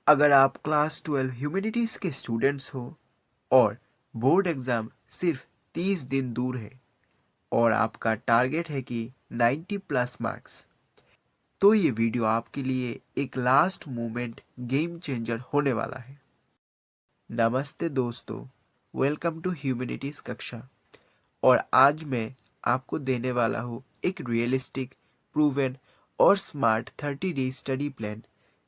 अगर आप class 12 humanities के स्टूडेंट्स हो और बोर्ड एग्ज़ाम सिर्फ 30 दिन दूर है और आपका टारगेट है कि 90 प्लस मार्क्स, तो ये वीडियो आपके लिए एक लास्ट मोमेंट गेम चेंजर होने वाला है। नमस्ते दोस्तों, वेलकम टू ह्यूमैनिटीज़ कक्षा। और आज मैं आपको देने वाला हूँ एक रियलिस्टिक, प्रूवन और स्मार्ट 30 डे स्टडी प्लान,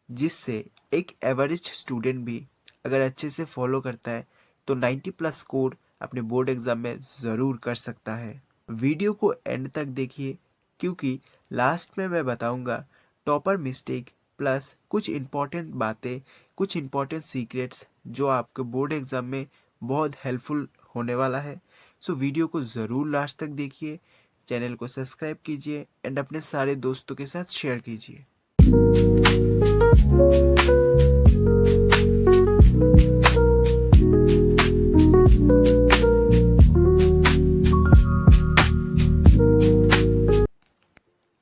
जिससे एक एवरेज स्टूडेंट भी अगर अच्छे से फॉलो करता है तो 90 प्लस स्कोर अपने बोर्ड एग्ज़ाम में ज़रूर कर सकता है। वीडियो को एंड तक देखिए, क्योंकि लास्ट में मैं बताऊंगा टॉपर मिस्टेक प्लस कुछ इम्पॉर्टेंट बातें, कुछ इम्पॉर्टेंट सीक्रेट्स जो आपके बोर्ड एग्ज़ाम में बहुत हेल्पफुल होने वाला है। सो वीडियो को ज़रूर लास्ट तक देखिए, चैनल को सब्सक्राइब कीजिए एंड अपने सारे दोस्तों के साथ शेयर कीजिए।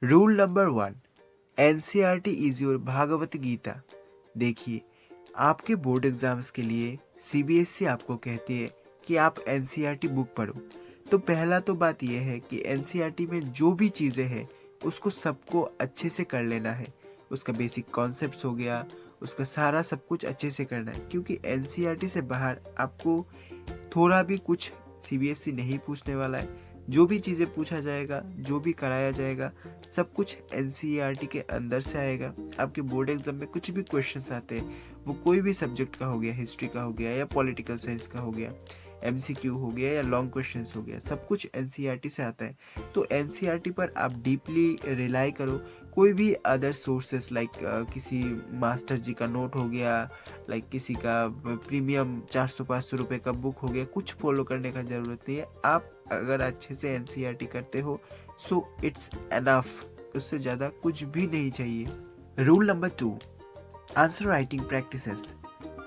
Rule number 1, NCERT is your Bhagavad Gita. देखिए, आपके बोर्ड एग्जाम्स के लिए सीबीएसई आपको कहती है कि आप एनसीईआरटी बुक पढ़ो। तो पहला तो बात यह है कि एनसीईआरटी में जो भी चीज़ें हैं उसको सबको अच्छे से कर लेना है। उसका बेसिक कॉन्सेप्ट्स हो गया, उसका सारा सब कुछ अच्छे से करना है, क्योंकि एनसीईआरटी से बाहर आपको थोड़ा भी कुछ सीबीएसई नहीं पूछने वाला है। जो भी चीज़ें पूछा जाएगा, जो भी कराया जाएगा, सब कुछ एनसीईआरटी के अंदर से आएगा। आपके बोर्ड एग्जाम में कुछ भी क्वेश्चंस आते हैं, वो कोई भी सब्जेक्ट का हो गया, हिस्ट्री का हो गया या पॉलिटिकल साइंस का हो गया, एमसीक्यू हो गया या लॉन्ग क्वेश्चंस हो गया, सब कुछ एनसीईआरटी से आता है। तो एनसीईआरटी पर आप डीपली रिलाई करो। कोई भी अदर सोर्सेस लाइक किसी मास्टर जी का नोट हो गया, लाइक किसी का प्रीमियम 400-500 रुपये का बुक हो गया, कुछ फॉलो करने का ज़रूरत नहीं है। आप अगर अच्छे से एनसीईआरटी करते हो सो इट्स एनफ, उससे ज़्यादा कुछ भी नहीं चाहिए। Rule number 2, answer writing practices.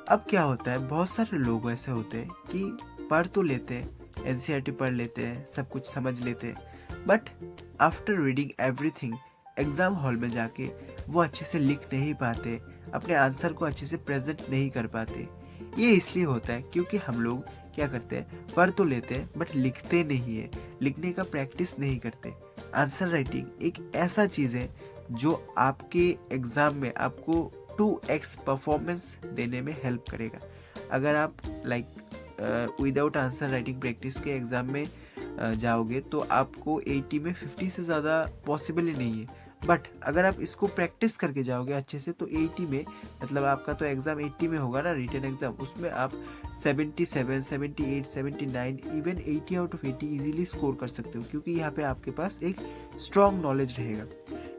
अब क्या होता है, बहुत सारे लोग ऐसे होते हैं कि पढ़ तो लेते हैं, एनसीईआरटी पढ़ लेते हैं, सब कुछ समझ लेते हैं, but after reading everything exam hall में जाके वो अच्छे से लिख नहीं पाते, अपने आंसर को अच्छे से प्रेजेंट नहीं कर पाते। ये इसलिए होता है क्योंकि हम लोग क्या करते हैं, पढ़ तो लेते हैं बट लिखते नहीं है, लिखने का प्रैक्टिस नहीं करते। आंसर राइटिंग एक ऐसा चीज़ है जो आपके एग्ज़ाम में आपको 2x परफॉर्मेंस देने में हेल्प करेगा। अगर आप like without answer writing practice के एग्ज़ाम में जाओगे तो आपको 80 में 50 से ज़्यादा पॉसिबल ही नहीं है। बट अगर आप इसको प्रैक्टिस करके जाओगे अच्छे से तो 80 में, मतलब आपका तो एग्ज़ाम 80 में होगा ना, रिटन एग्ज़ाम, उसमें आप 77, 78, 79, even 80 out of 80 easily score कर सकते हो, क्योंकि यहाँ पे आपके पास एक स्ट्रॉन्ग नॉलेज रहेगा।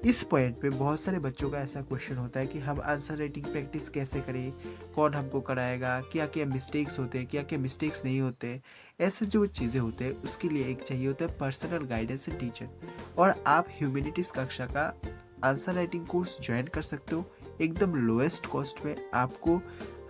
इस पॉइंट पे बहुत सारे बच्चों का ऐसा क्वेश्चन होता है कि हम आंसर राइटिंग प्रैक्टिस कैसे करें, कौन हमको कराएगा, क्या क्या मिस्टेक्स होते हैं, क्या क्या मिस्टेक्स नहीं होते। ऐसे जो चीज़ें होते हैं उसके लिए एक चाहिए होता है पर्सनल गाइडेंस एंड टीचर। और आप ह्यूमैनिटीज़ कक्षा का आंसर राइटिंग कोर्स ज्वाइन कर सकते हो एकदम लोएस्ट कॉस्ट में। आपको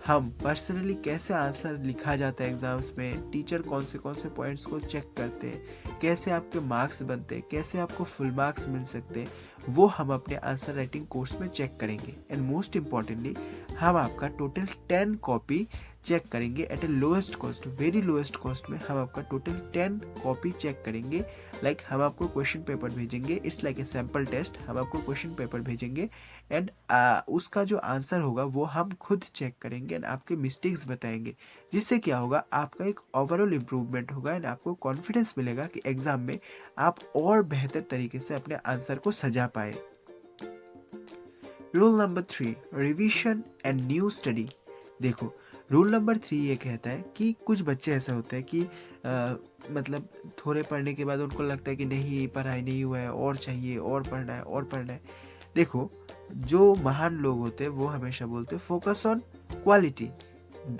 हम पर्सनली कैसे आंसर लिखा जाता है एग्जाम्स में, टीचर कौन से पॉइंट्स को चेक करते हैं, कैसे आपके मार्क्स बनते हैं, कैसे आपको फुल मार्क्स मिल सकते हैं, वो हम अपने आंसर राइटिंग कोर्स में चेक करेंगे। एंड मोस्ट इम्पॉर्टेंटली हम आपका टोटल 10 कॉपी चेक करेंगे at a lowest cost, very lowest cost में हम आपका टोटल 10 कॉपी चेक करेंगे। लाइक हम आपको क्वेश्चन पेपर भेजेंगे, it's like a sample test. हम आपको क्वेश्चन पेपर भेजेंगे एंड उसका जो आंसर होगा वो हम खुद चेक करेंगे एंड आपके मिस्टेक्स बताएंगे, जिससे क्या होगा, आपका एक ओवरऑल इम्प्रूवमेंट होगा एंड आपको कॉन्फिडेंस मिलेगा कि एग्जाम में आप और बेहतर तरीके से अपने आंसर को सजा पाए। Rule number 3, revision and new study. देखो, रूल नंबर 3 ये कहता है कि कुछ बच्चे ऐसे होते हैं कि मतलब थोड़े पढ़ने के बाद उनको लगता है कि नहीं, पढ़ाई नहीं हुआ है, और चाहिए, और पढ़ना है, और पढ़ना है। देखो, जो महान लोग होते हैं वो हमेशा बोलते हैं focus on quality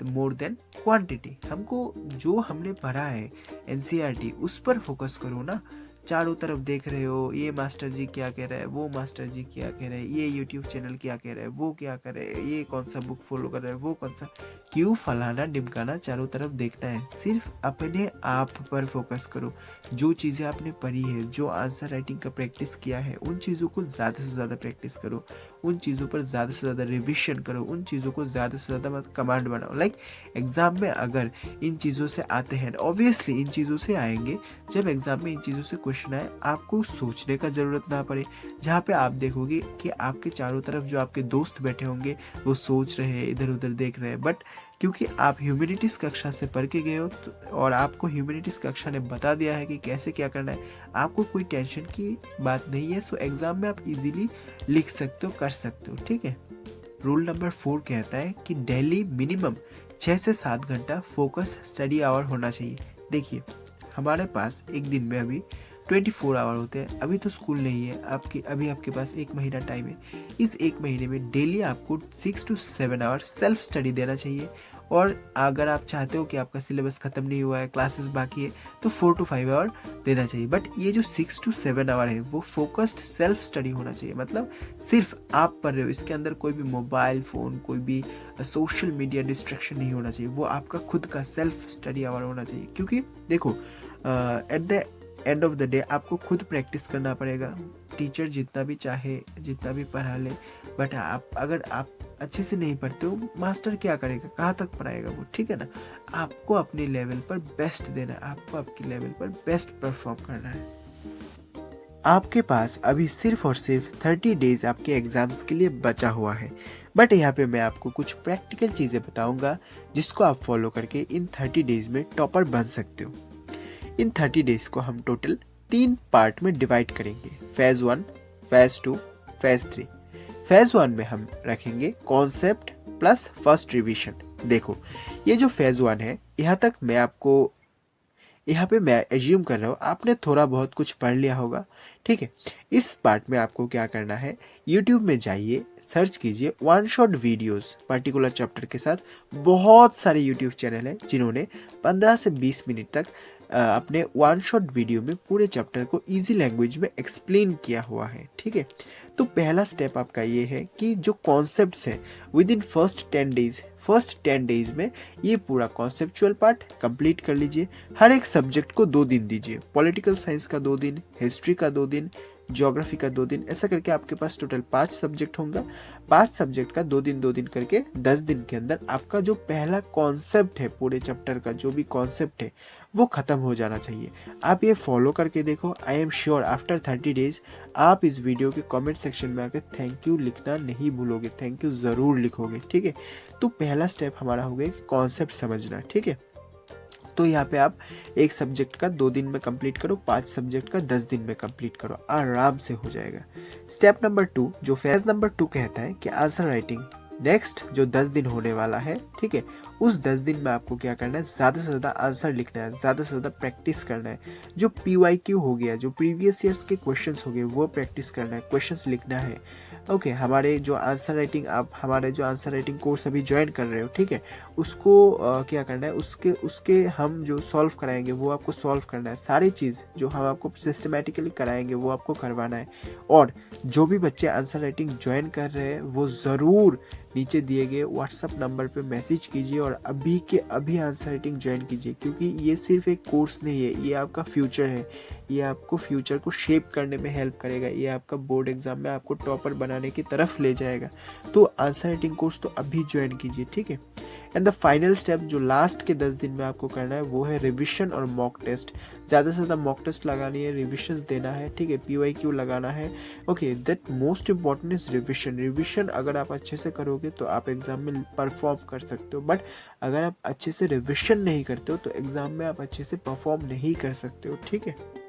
more than quantity. हमको जो हमने पढ़ा है एनसीईआरटी उस पर फोकस करो ना। चारों तरफ देख रहे हो, ये मास्टर जी क्या कह रहा है, वो मास्टर जी क्या कह रहे हैं, ये यूट्यूब चैनल क्या कह रहा है, वो क्या कर रहे हैं, ये कौन सा बुक फॉलो कर रहा है, वो कौन सा, क्यों फलाना ढिमकाना चारों तरफ देखना है। सिर्फ अपने आप पर फोकस करो। जो चीज़ें आपने पढ़ी है, जो आंसर राइटिंग का प्रैक्टिस किया है, उन चीज़ों को ज़्यादा से ज़्यादा प्रैक्टिस करो, उन चीज़ों पर ज़्यादा से ज़्यादा रिविजन करो, उन चीज़ों को ज़्यादा से ज़्यादा कमांड बनाओ। लाइक एग्ज़ाम में अगर इन चीज़ों से आते हैं, ऑब्वियसली इन चीज़ों से आएंगे, जब एग्ज़ाम में इन चीज़ों से क्वेश्चन आए आपको सोचने का ज़रूरत ना पड़े, जहाँ पे आप देखोगे कि आपके चारों तरफ जो आपके दोस्त बैठे होंगे वो सोच रहे हैं, इधर उधर देख रहे हैं, बट क्योंकि आप ह्यूमैनिटीज़ कक्षा से पढ़ के गए हो और आपको ह्यूमैनिटीज़ कक्षा ने बता दिया है कि कैसे क्या करना है, आपको कोई टेंशन की बात नहीं है। सो एग्ज़ाम में आप इजीली लिख सकते हो, कर सकते हो, ठीक है। रूल नंबर 4 कहता है कि डेली मिनिमम 6 से 7 घंटा फोकस स्टडी आवर होना चाहिए। देखिए हमारे पास एक दिन में अभी 24 आवर होते हैं, अभी तो स्कूल नहीं है आपकी, अभी आपके पास 1 महीना टाइम है। इस 1 महीने में डेली आपको 6 to 7 आवर सेल्फ स्टडी देना चाहिए। और अगर आप चाहते हो कि आपका सिलेबस ख़त्म नहीं हुआ है, क्लासेस बाकी है, तो 4 to 5 आवर देना चाहिए। बट ये जो 6 to 7 आवर है वो फोकस्ड सेल्फ स्टडी होना चाहिए, मतलब सिर्फ आप पढ़ रहे हो, इसके अंदर कोई भी मोबाइल फ़ोन, कोई भी सोशल मीडिया डिस्ट्रैक्शन नहीं होना चाहिए, वो आपका खुद का सेल्फ स्टडी आवर होना चाहिए। क्योंकि देखो at the end of the day आपको खुद प्रैक्टिस करना पड़ेगा। टीचर जितना भी चाहे, जितना भी पढ़ा ले, बट अगर आप अच्छे से नहीं पढ़ते हो, मास्टर क्या करेगा, कहाँ तक पढ़ाएगा वो, ठीक है ना। आपको अपने लेवल पर बेस्ट देना है, आपको आपके लेवल पर बेस्ट परफॉर्म करना है। आपके पास अभी सिर्फ और सिर्फ 30 डेज आपके एग्जाम्स के लिए बचा हुआ है, बट यहाँ पे मैं आपको कुछ प्रैक्टिकल चीज़ें बताऊंगा जिसको आप फॉलो करके इन 30 डेज में टॉपर बन सकते हो। इन 30 डेज को हम टोटल 3 पार्ट में डिवाइड करेंगे, फेज 1, फेज 2, फेज 3। फेज 1 में हम रखेंगे कॉन्सेप्ट प्लस फर्स्ट रिवीजन। देखो ये जो फेज 1 है, यहाँ पे मैं एज्यूम कर रहा हूँ आपने थोड़ा बहुत कुछ पढ़ लिया होगा, ठीक है। इस पार्ट में आपको क्या करना है, यूट्यूब में जाइए, सर्च कीजिए one shot videos particular chapter के साथ। बहुत सारे यूट्यूब चैनल हैं जिन्होंने 15 से 20 मिनट तक अपने वन शॉट वीडियो में पूरे चैप्टर को इजी लैंग्वेज में एक्सप्लेन किया हुआ है, ठीक है। तो पहला स्टेप आपका ये है कि जो कॉन्सेप्ट्स है विद इन फर्स्ट 10 डेज में ये पूरा कॉन्सेप्चुअल पार्ट कंप्लीट कर लीजिए। हर एक सब्जेक्ट को 2 दिन दीजिए, पॉलिटिकल साइंस का 2 दिन, हिस्ट्री का 2 दिन, ज्योग्राफी का 2 दिन, ऐसा करके आपके पास टोटल 5 सब्जेक्ट होंगे। 5 सब्जेक्ट का 2 दिन करके 10 दिन के अंदर आपका जो पहला कॉन्सेप्ट है, पूरे चैप्टर का जो भी कॉन्सेप्ट है वो खत्म हो जाना चाहिए। आप ये फॉलो करके देखो, I am sure after 30 days आप इस वीडियो के कमेंट सेक्शन में आकर थैंक यू लिखना नहीं भूलोगे, थैंक यू ज़रूर लिखोगे, ठीक है। तो पहला स्टेप हमारा हो गया कि कॉन्सेप्ट समझना, ठीक है। तो यहाँ पे आप एक सब्जेक्ट का 2 दिन में कंप्लीट करो, 5 सब्जेक्ट का 10 दिन में कंप्लीट करो, आराम से हो जाएगा। स्टेप नंबर 2 जो फेज नंबर 2 कहता है कि आंसर राइटिंग, नेक्स्ट जो 10 दिन होने वाला है, ठीक है, उस 10 दिन में आपको क्या करना है, ज़्यादा से ज़्यादा आंसर लिखना है, ज़्यादा से ज़्यादा प्रैक्टिस करना है। जो PYQ हो गया, जो प्रीवियस ईयर्स के क्वेश्चंस हो गए वो प्रैक्टिस करना है, क्वेश्चंस लिखना है। ओके हमारे जो आंसर राइटिंग कोर्स अभी ज्वाइन कर रहे हो, ठीक है, उसको क्या करना है, उसके हम जो सॉल्व कराएंगे वो आपको सॉल्व करना है। सारी चीज़ जो हम आपको सिस्टमेटिकली कराएंगे वो आपको करवाना है। और जो भी बच्चे आंसर राइटिंग ज्वाइन कर रहे हैं वो ज़रूर नीचे दिए गए व्हाट्सअप नंबर पे मैसेज कीजिए और अभी के अभी आंसर राइटिंग ज्वाइन कीजिए, क्योंकि ये सिर्फ एक कोर्स नहीं है, ये आपका फ्यूचर है, ये आपको फ्यूचर को शेप करने में हेल्प करेगा, ये आपका बोर्ड एग्जाम में आपको टॉपर बनाने की तरफ ले जाएगा। तो आंसर राइटिंग कोर्स तो अभी ज्वाइन कीजिए, ठीक है। एंड द फाइनल स्टेप जो लास्ट के 10 दिन में आपको करना है वो है रिविजन और मॉक टेस्ट। ज़्यादा से ज़्यादा मॉक टेस्ट लगानी है, रिविजन्स देना है, ठीक है, PYQ लगाना है। Okay that most important is revision अगर आप अच्छे से करोगे तो आप एग्जाम में परफॉर्म कर सकते हो, बट अगर आप अच्छे से रिविजन नहीं करते हो तो एग्जाम में आप अच्छे से परफॉर्म नहीं कर सकते हो, ठीक है।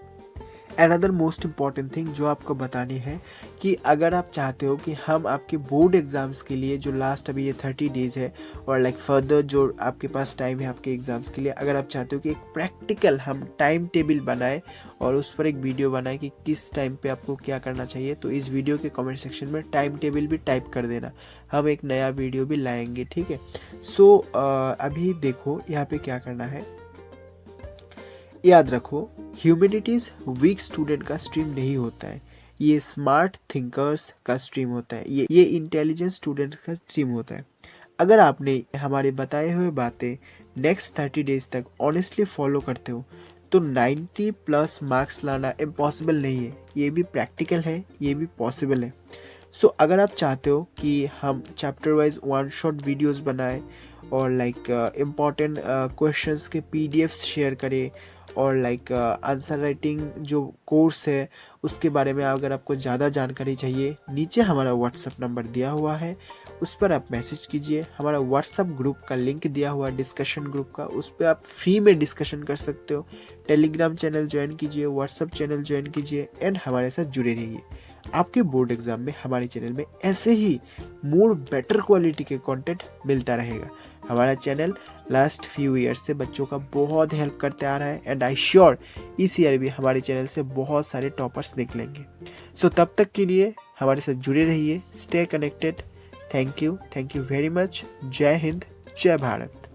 अनदर मोस्ट इम्पॉर्टेंट थिंग जो आपको बतानी है कि अगर आप चाहते हो कि हम आपके बोर्ड एग्ज़ाम्स के लिए जो लास्ट अभी ये 30 डेज़ है और लाइक फर्दर जो आपके पास टाइम है आपके एग्ज़ाम्स के लिए, अगर आप चाहते हो कि एक प्रैक्टिकल हम टाइम टेबल बनाए और उस पर एक वीडियो बनाए कि किस टाइम पे आपको क्या करना चाहिए, तो इस वीडियो के कमेंट सेक्शन में टाइम टेबल भी टाइप कर देना, हम एक नया वीडियो भी लाएंगे, ठीक है। सो अभी देखो यहाँ पे क्या करना है, याद रखो, ह्यूमैनिटीज वीक स्टूडेंट का स्ट्रीम नहीं होता है, ये स्मार्ट थिंकर्स का स्ट्रीम होता है, ये इंटेलिजेंट स्टूडेंट का स्ट्रीम होता है। अगर आपने हमारे बताए हुए बातें नेक्स्ट 30 डेज तक ऑनेस्टली फॉलो करते हो तो 90 प्लस मार्क्स लाना इम्पॉसिबल नहीं है, ये भी प्रैक्टिकल है, ये भी पॉसिबल है। सो अगर आप चाहते हो कि हम chapter wise one shot videos बनाएं और लाइक इम्पॉर्टेंट क्वेश्चंस के पीडीएफ्स शेयर करें और लाइक आंसर राइटिंग जो कोर्स है उसके बारे में अगर आपको ज़्यादा जानकारी चाहिए, नीचे हमारा व्हाट्सएप नंबर दिया हुआ है, उस पर आप मैसेज कीजिए। हमारा व्हाट्सएप ग्रुप का लिंक दिया हुआ है, डिस्कशन ग्रुप का, उस पर आप फ्री में डिस्कशन कर सकते हो। टेलीग्राम चैनल ज्वाइन कीजिए, व्हाट्सएप चैनल ज्वाइन कीजिए एंड हमारे साथ जुड़े रहिए। आपके बोर्ड एग्जाम में हमारे चैनल में ऐसे ही मोर बेटर क्वालिटी के कंटेंट मिलता रहेगा। हमारा चैनल लास्ट फ्यू ईयर्स से बच्चों का बहुत हेल्प करते आ रहा है एंड आई श्योर इस ईयर भी हमारे चैनल से बहुत सारे टॉपर्स निकलेंगे। सो तब तक के लिए हमारे साथ जुड़े रहिए, stay connected. Thank you very much. जय हिंद, जय भारत।